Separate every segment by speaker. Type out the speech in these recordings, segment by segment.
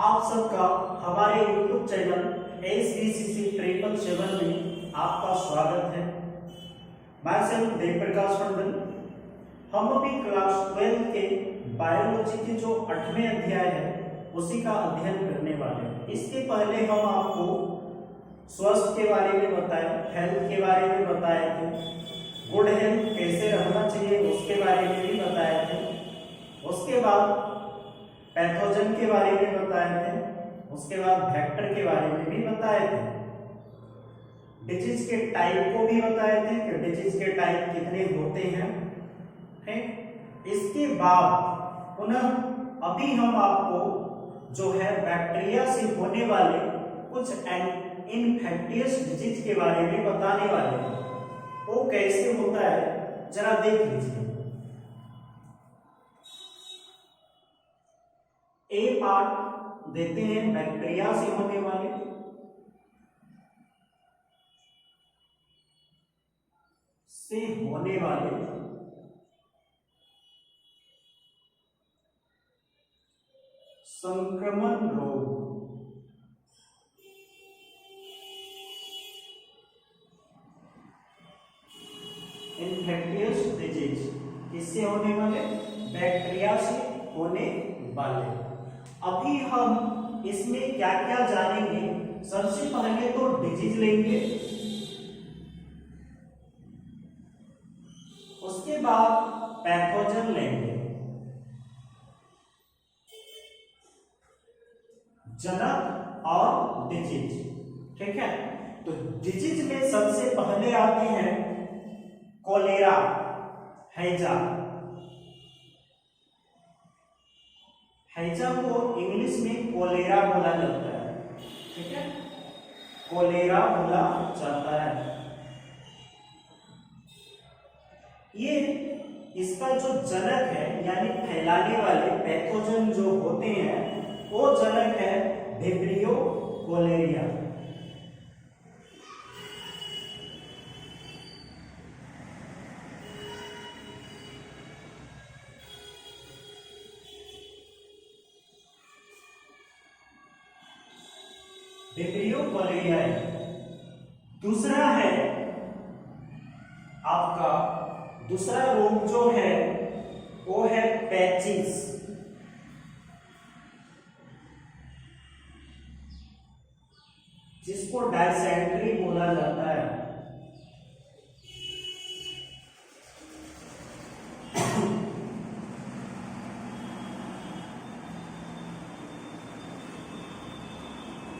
Speaker 1: आप सबका हमारे YouTube चैनल SBCC 777 में आपका स्वागत है। मैं सेल्फ देव प्रकाश मंडल। हम अभी क्लास 12 के बायोलॉजी के जो 8वें अध्याय है उसी का अध्ययन करने वाले हैं। इसके पहले हम आपको स्वास्थ्य के बारे में बताए, हेल्थ के बारे में बताए थे, गुड हेल्थ कैसे रहना चाहिए उसके बारे में भी बताए थे। उसके बाद पैथोजन के बारे में बताए थे, उसके बाद वेक्टर के बारे में भी बताए थे। डिजीज के टाइप को भी बताए थे कि डिजीज के टाइप कितने होते हैं। ठीक, इसके बाद पुनः अभी हम आपको जो है बैक्टीरिया से होने वाले कुछ इन्फेक्टियस डिजीज के बारे में बताने वाले हैं। वो कैसे होता है जरा देख लीजिए। ए पार्ट देते हैं बैक्टीरिया से होने वाले, संक्रमण रोग। इन्फेक्टियस डिजीज किससे होने वाले? बैक्टीरिया से होने वाले। अभी हम इसमें क्या क्या जानेंगे? सबसे पहले तो डिजीज लेंगे, उसके बाद पैथोजन लेंगे, जनक और डिजीज। ठीक है, तो डिजीज में सबसे पहले आते हैं कोलेरा, हैजा। हैजा को इंग्लिश में कोलेरा बोला जाता है। ठीक है, कोलेरा बोला जाता है। ये इसका जो जनक है यानी फैलाने वाले पैथोजन जो होते हैं वो जनक है विब्रियो कोलेरिया। Vibrio cholerae. दूसरा है आपका दूसरा रोग जो है वो है पैचिस, जिसको डायसेंट्री बोला जाता है।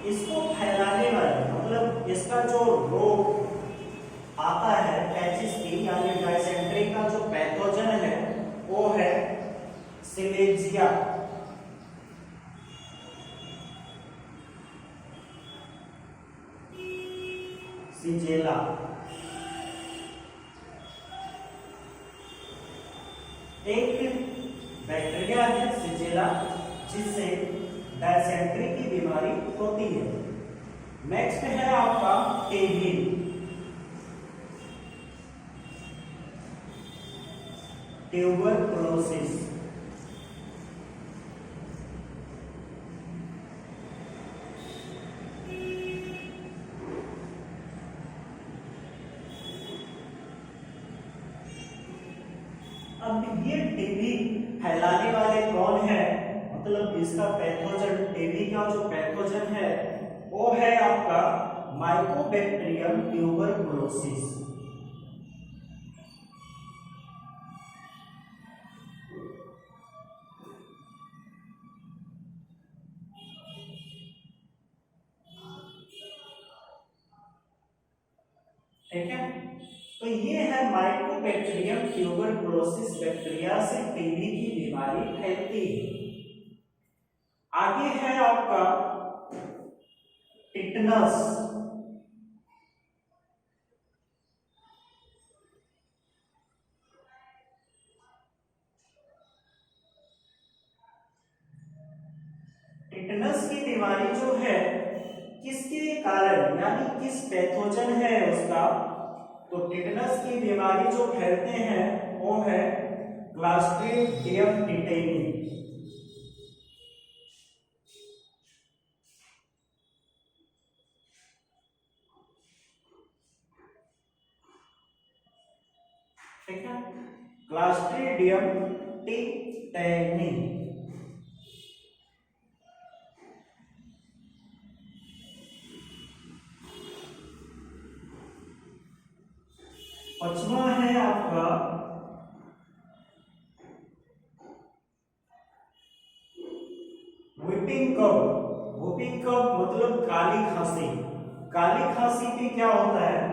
Speaker 1: इसको फैलाने वाले मतलब इसका जो रोग आता है पैचिस की यानी डायसेंट्री का जो पैथोजन है वो है सिलेजिया। सिजेला। एक बैक्टीरिया है सिजेला जिससे डायसेंट्री की बीमारी होती है। नेक्स्ट है आपका टीबी। ट्यूबरकुलोसिस। अब ये टीबी फैलाने वाले कौन है? मतलब इसका पैथोजन, टीबी का जो पैथोजन है वो है आपका माइकोबैक्टीरियम ट्यूबरकुलोसिस। ठीक है, तो ये है माइकोबैक्टीरियम ट्यूबरकुलोसिस। बैक्टीरिया से टीबी की बीमारी फैलती है। आगे है आपका टिटनस। टिटनस की बीमारी जो है किसके कारण यानी किस पैथोजन है उसका? तो टिटनस की बीमारी जो फैलते हैं वो है क्लॉस्ट्रिडियम टिटेनी। ठीक है, क्लास्ट्रीडियम टिटेनी। पांचवा है आपका व्हिपिंग कफ। व्हिपिंग कफ मतलब काली खांसी। काली खांसी में क्या होता है,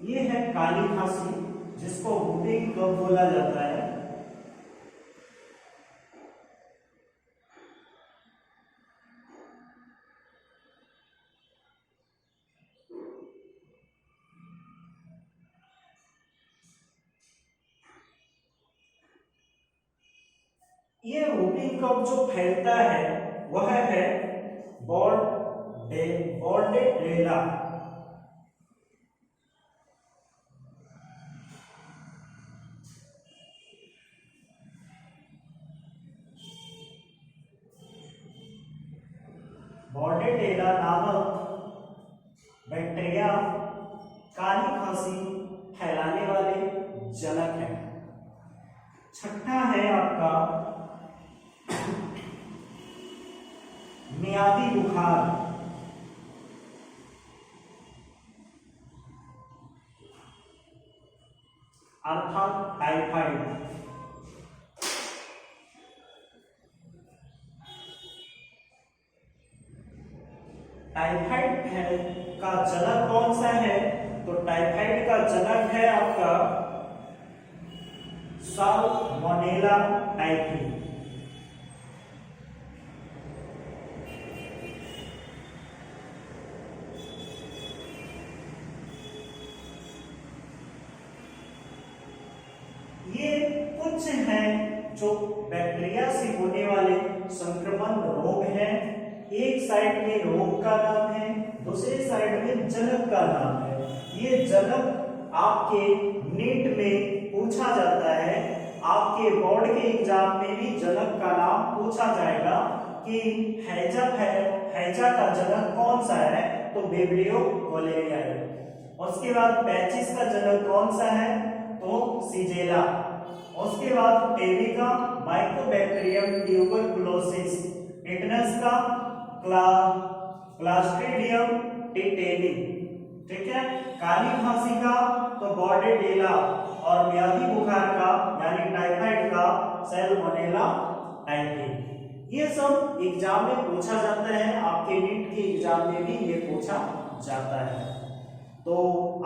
Speaker 1: ये है काली खांसी जिसको व्हिपिंग कफ बोला जाता है। ये व्हिपिंग कफ जो फैलता है वह है बॉर्डेरेला। बॉर्डेरेला नामक बैक्टीरिया काली खांसी फैलाने वाले जनक है। छठा है आपका मियादी बुखार। अर्थात टाइफाइड। टाइफाइड का जनक कौन सा है, तो टाइफाइड का जनक है आपका साल्मोनेला टाइफी। ये कुछ हैं जो बैक्टीरिया से होने वाले संक्रमण रोग हैं। एक साइड में रोग का नाम है, दूसरे साइड में जनक का नाम है। ये जनक आपके नीट में पूछा जाता है, आपके बोर्ड के एग्जाम में भी जनक का नाम पूछा जाएगा कि हैजा का जनक कौन सा है, तो विब्रियो कोलेरिया है। उसके बाद पैचिस का जनक कौन सा है, तो सीजेला। उसके बाद टेबिका माइकोबैक्टीरियम ट्यूबरकुलोसिस। टिटनस का क्लास्ट्रीडियम टिटेनी। ठीक है, काली खांसी का तो बॉर्डेरेला और मियादी बुखार का यानी टाइफाइड का सैल्मोनेला टाइफी। ये सब एग्जाम में पूछा जाता है, आपके नीट के एग्जाम में भी ये पूछा जाता है। तो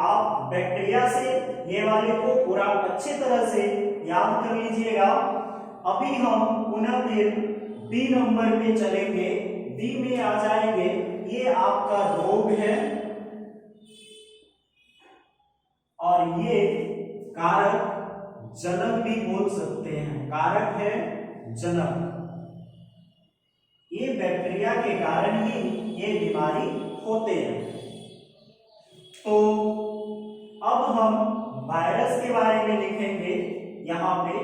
Speaker 1: आप बैक्टीरिया से ये वाले को पूरा अच्छे तरह से याद कर लीजिएगा। अभी हम पुनः फिर बी नंबर पे चलेंगे। बी में आ जाएंगे, ये आपका रोग है और ये कारक जनक भी बोल सकते हैं। कारक है जनक। ये बैक्टीरिया के कारण ही ये बीमारी होते हैं। तो अब हम वायरस के बारे में लिखेंगे। यहां पे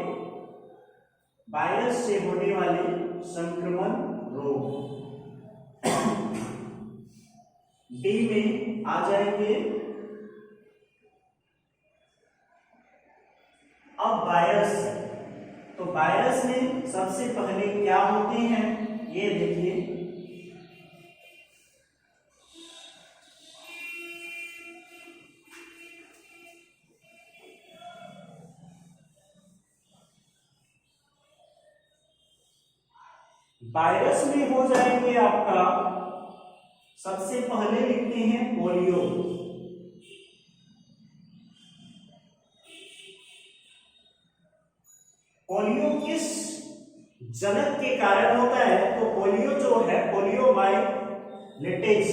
Speaker 1: वायरस से होने वाले संक्रमण रोग डी में आ जाएंगे। अब वायरस, तो वायरस में सबसे पहले क्या होते हैं ये देखिए। वायरस में हो जाएंगे आपका, सबसे पहले लिखते हैं पोलियो। पोलियो किस जनक के कारण होता है, तो पोलियो जो है पोलियो माइलिटिस।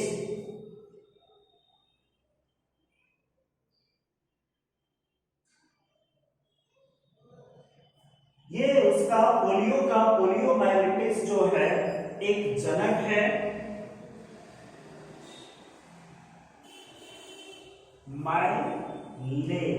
Speaker 1: ये उसका पोलियो माइलिटिस जो है एक जनक है। माइलेलाइट्स।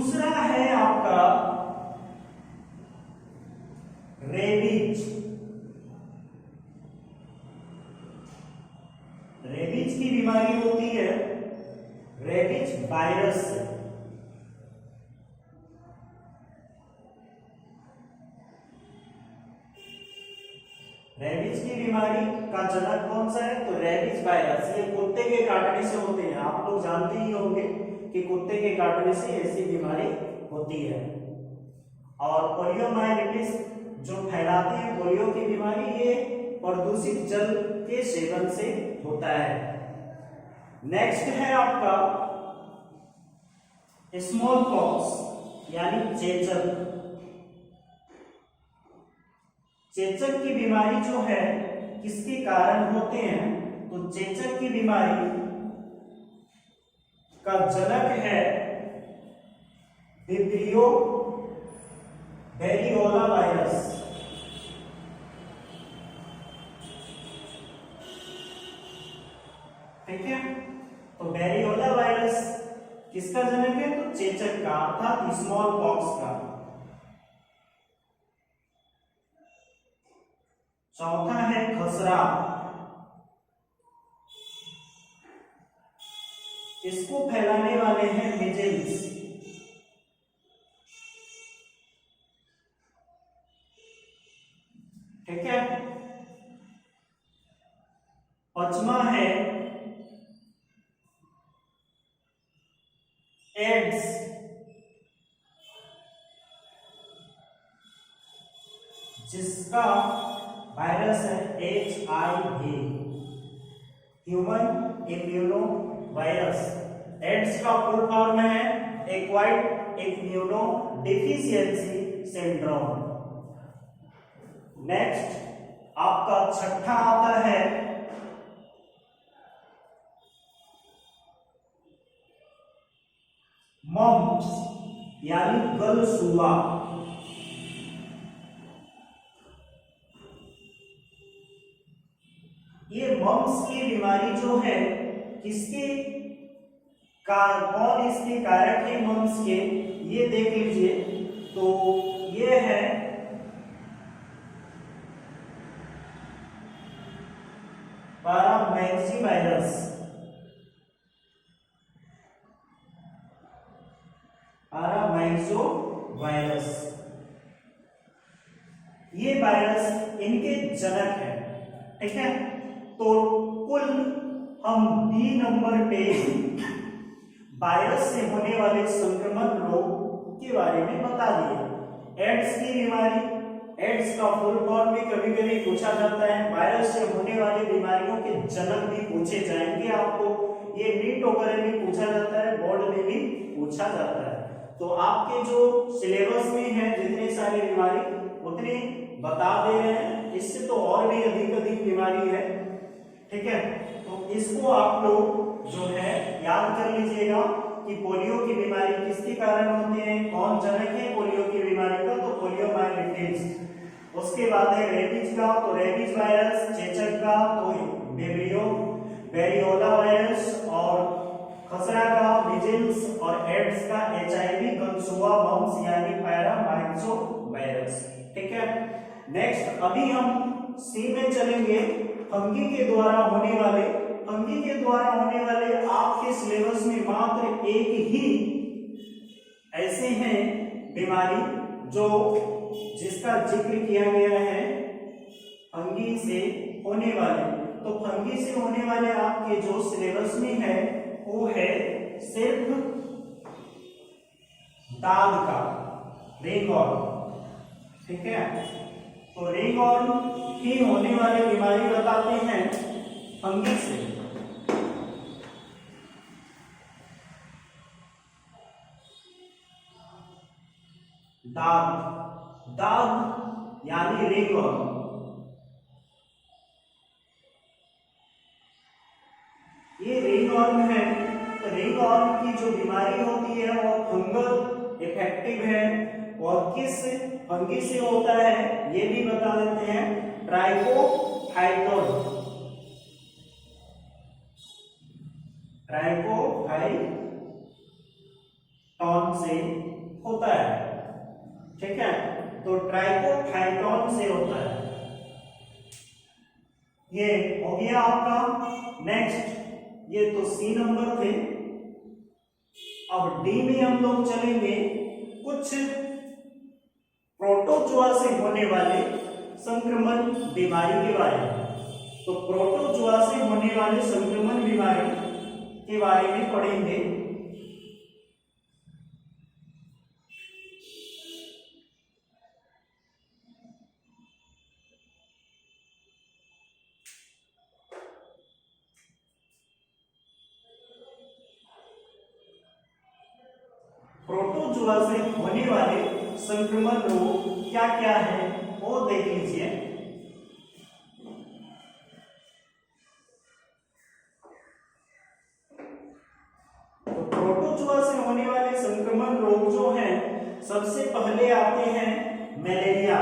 Speaker 1: दूसरा है आपका रेबीज। रेबीज की बीमारी होती है रेबीज वायरस से। रेबीज की बीमारी का जनक कौन सा है? तो रेबीज वायरस। ये कुत्ते के काटने से होते हैं। आप लोग जानते ही होंगे कि कुत्ते के काटने से ऐसी बीमारी होती है। और पोलियोमाइलिटिस जो फैलाते हैं पोलियो की बीमारी, ये प्रदूषित जल के सेवन से होता है। नेक्स्ट है आपका स्मॉल पॉक्स यानी चेचक। चेचक की बीमारी जो है किसके कारण होते हैं? तो चेचक की बीमारी का जनक है विब्रियो वेरियोला वायरस। ठीक है, तो वेरियोला वायरस किसका जनक है? तो चेचक का, अर्थात स्मॉल पॉक्स का। चौथा है खसरा। इसको फैलाने वाले हैं मीजल्स। ठीक है, पांचवा है एड्स। जिसका वायरस है HIV, human immuno virus. AIDS का फुल फॉर्म है acquired immunodeficiency syndrome. Next आपका छठा आता है मम्प्स यानी गलसुआ। ये मम्प्स की बीमारी जो है किसके कौन इसके कारक है मम्प्स के, ये देख लीजिए। तो ये है पैरामाइक्सी वायरस। पैरामाइक्सो वायरस, ये वायरस इनके जनक है। ठीक है, तो कुल हम बी नंबर पे वायरस से होने वाले संक्रमण रोग के बारे में बता दिए। एड्स की बीमारी, एड्स का फुल फॉर्म भी कभी कभी पूछा जाता है। वायरस से होने वाली बीमारियों के जनक भी पूछे जाएंगे आपको। ये नीट वगैरह में पूछा जाता है, बोर्ड में भी पूछा जाता है। तो आपके जो सिलेबस में है जितने सारी बीमारी उतनी बता दे रहे हैं, इससे तो और भी अधिक बीमारी है। ठीक है, तो इसको आप लोग जो है याद कर लीजिएगा कि पोलियो की बीमारी किसके कारण होती है, कौन जनक है पोलियो की बीमारी का? तो पोलियोमाइलिटिस। उसके बाद है रेबीज का, तो रेबीज वायरस। चेचक का तो विब्रियो वेरियोला वायरस, और खसरा का मीजल्स, और एड्स का HIV गलसुआ मम्प्स यानी पैरामाइक्सो वायरस। ठीक है, नेक्स्ट अभी हम सी में चलेंगे। फंगी के द्वारा होने वाले, फंगी के द्वारा होने वाले आपके सिलेबस में मात्र एक ही ऐसे हैं बीमारी जो जिसका जिक्र किया गया है फंगी से होने वाले। तो फंगी से होने वाले आपके जो सिलेबस में है वो है सिर्फ दाग का, रिंगवर्म। ठीक है, तो रिंगवर्म की होने वाली बीमारी बताते हैं फंगी से। दाग, दाग यानी रिंगवर्म। ये रिंगवर्म है, तो रिंगवर्म की जो बीमारी होती है वो फंगल इफेक्टिव है। और किस फंगी से होता है ये भी बता देते हैं, ट्राइकोफाइटोन। ट्राइकोफाइटोन टॉन से होता है, ठीक है। तो ट्राइकोफाइटॉन से होता है। ये हो गया आपका। नेक्स्ट, ये तो सी नंबर थे। अब डी में हम लोग चलेंगे कुछ प्रोटोजोआ से होने वाले संक्रमण बीमारी के बारे में। तो प्रोटोजोआ से होने वाले संक्रमण बीमारी के बारे में पढ़ेंगे। प्रोटोजोआ से होने वाले संक्रमण रोग क्या क्या है वो देख लीजिए। तो प्रोटोजोआ से होने वाले संक्रमण रोग जो हैं, सबसे पहले आते हैं मलेरिया।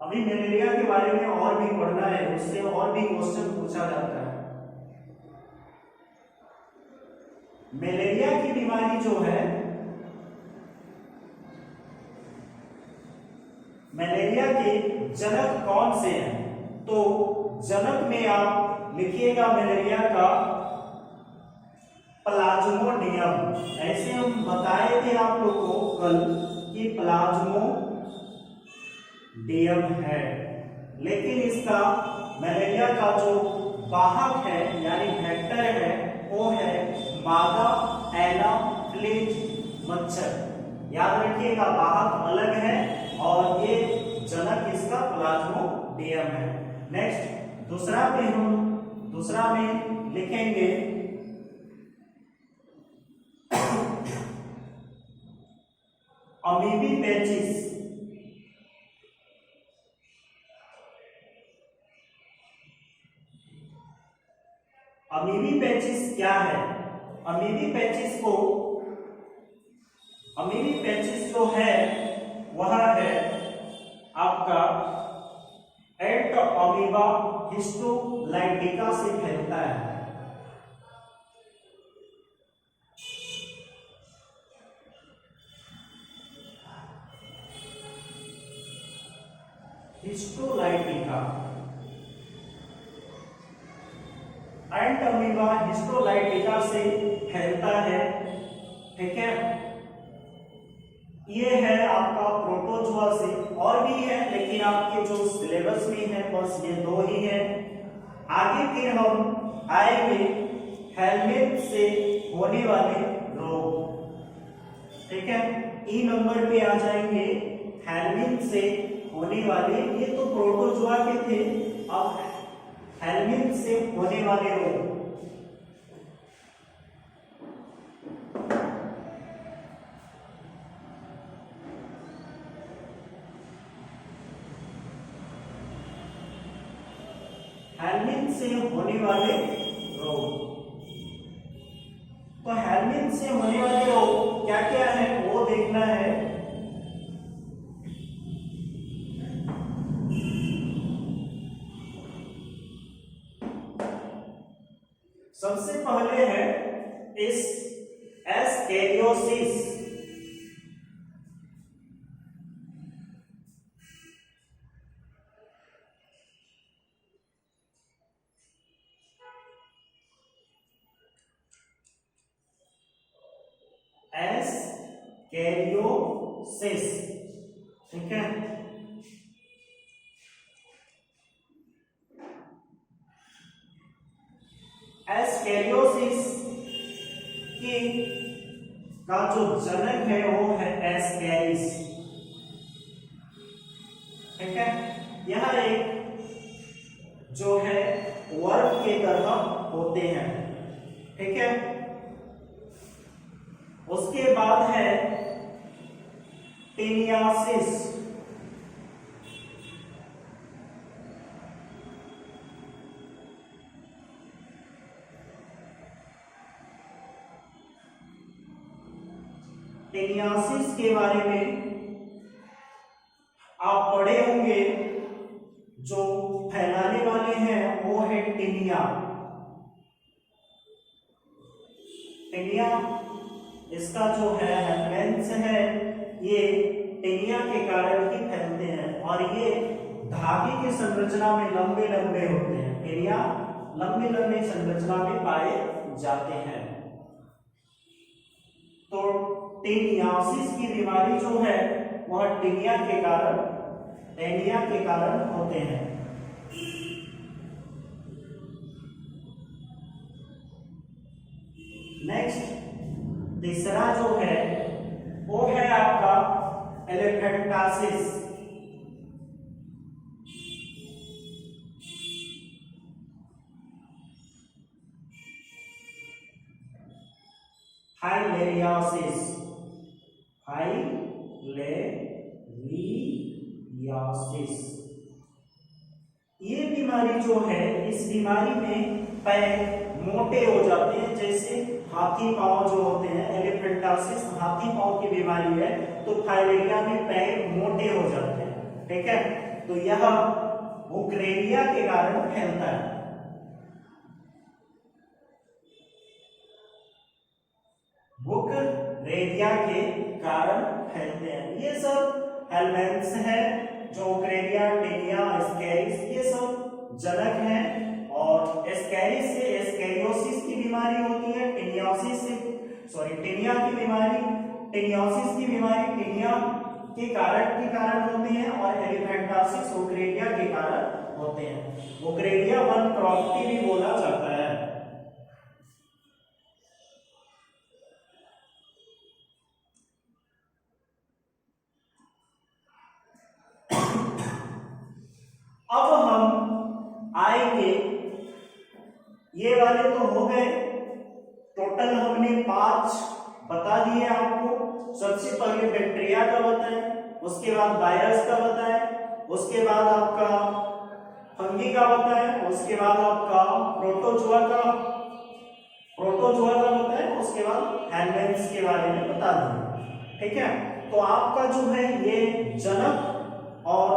Speaker 1: अभी मलेरिया के बारे में और भी पढ़ना है, उससे और भी क्वेश्चन पूछा जाता है। मलेरिया की बीमारी जो है, मलेरिया के जनक कौन से हैं? तो जनक में आप लिखिएगा मलेरिया का प्लाज्मोडियम। ऐसे हम बताए थे आप लोग को कल कि प्लाज्मोडियम है, लेकिन इसका मलेरिया का जो वाहक है यानी वेक्टर है वो है मादा एनाफिलिज मच्छर। याद रखिएगा, वाहक अलग है और ये जनक इसका प्लाज्मोडियम है। नेक्स्ट, दूसरा में लिखेंगे अमीबी पैचिस। अमीबी पैचिस क्या है? अमीबी पैचिस जो है वह है आपका एट अमीबा हिस्टोलाइटिका से फैलता है। हिस्टोलाइटिका, एंट अमीबा हिस्टोलाइटिका से फैलता है, ठीक है। ये है आपका प्रोटोजोआ से, और भी है लेकिन आपके जो सिलेबस में है बस ये दो ही है। आगे फिर हम आएंगे हेलमिंथ से होने वाले रोग, ठीक है। ई नंबर पे आ जाएंगे हेलमिंथ से होने वाले, ये तो प्रोटोजोआ के थे। अब हेलमिंथ से होने वाले रोग, हेलमिंथ से होने वाले रोग। तो हेलमिंथ से होने वाले रोग क्या क्या है वो देखना है। सबसे पहले है इस एस्केरियोसिस। एस्केरियोसिस, ठीक है। एस्केरियोसिस की का जो जनक है वो है एस्केरिस, ठीक है। यह एक जो है वर्म के तरह होते हैं, ठीक है। उसके बाद है टेनियासिस। टेनियासिस के बारे में आप पढ़े होंगे, जो फैलाने वाले हैं वो है टिनिया। टिनिया इसका जो है हेलमेंथ्स है ये टेनिया के कारण ही फैलते हैं और ये धागे की संरचना में लंबे लंबे होते हैं। टेनिया लंबी लंबी संरचना में पाए जाते हैं। तो टेनियासिस की बीमारी जो है वह टेनिया के कारण होते हैं। नेक्स्ट तीसरा जो है वो है आपका एलिफेंटासिस। फाइलेरियासिस, ये बीमारी जो है इस बीमारी में पैर मोटे हो जाते हैं, जैसे हाथी पांव जो होते हैं। एलिफेंटासिस हाथी पांव की बीमारी है, तो फाइलेरिया में पैर मोटे हो जाते हैं। ठीक है, तो यह बुकरेरिया के कारण फैलता है। बुकरेरिया के कारण फैलते हैं। ये सब हेलमेंथ्स है जो बुकरेरिया, टेनिया, एस्केरिस ये सब जनक हैं। और एस्केरिस से एस्केरियोसिस की बीमारी होती है। टेनियासिस से टेनिया की बीमारी, टेनियासिस की बीमारी टेनिया के कारण होती है और एलिफेंटासिस बुकरेरिया के कारण होते हैं। बुकरेरिया वन क्रॉफ्टी भी बोला जाता है। अब हम आएंगे, ये वाले तो हो गए, टोटल हमने 5 बता दिए आपको। सबसे पहले बैक्टीरिया का बताएं, उसके बाद वायरस का बताएं, उसके बाद आपका फंगी का बताएं, उसके बाद आपका प्रोटोजोआ का बताएं, उसके बाद हेलमेंथ्स के बारे में बता दें। ठीक है, तो आपका जो है ये जनक और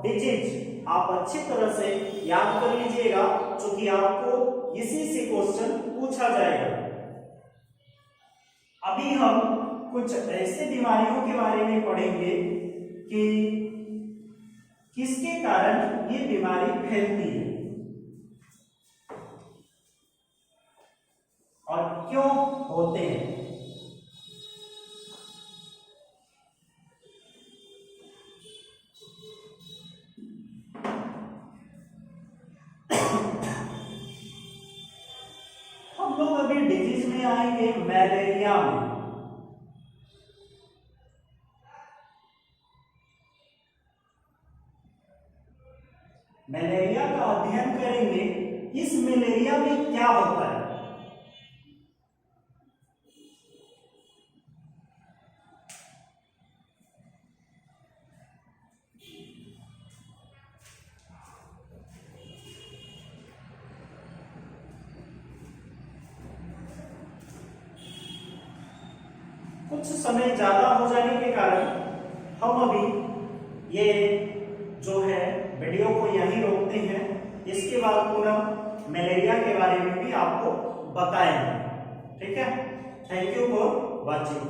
Speaker 1: डिजीज आप अच्छी तरह से याद कर लीजिएगा, क्योंकि आपको इसी से क्वेश्चन पूछा जाएगा। अभी हम कुछ ऐसे बीमारियों के बारे में पढ़ेंगे कि किसके कारण ये बीमारी फैलती है और क्यों होते हैं। हम लोग अभी डिजीज में आएंगे मलेरिया में। मलेरिया का अध्ययन करेंगे, इस मलेरिया में क्या होता है। कुछ समय ज्यादा हो जाने के कारण हम अभी ये जो है वीडियो को यहीं रोकते हैं। इसके बाद पुनः मलेरिया के बारे में भी आपको बताएंगे। ठीक है, थैंक यू फॉर वॉचिंग।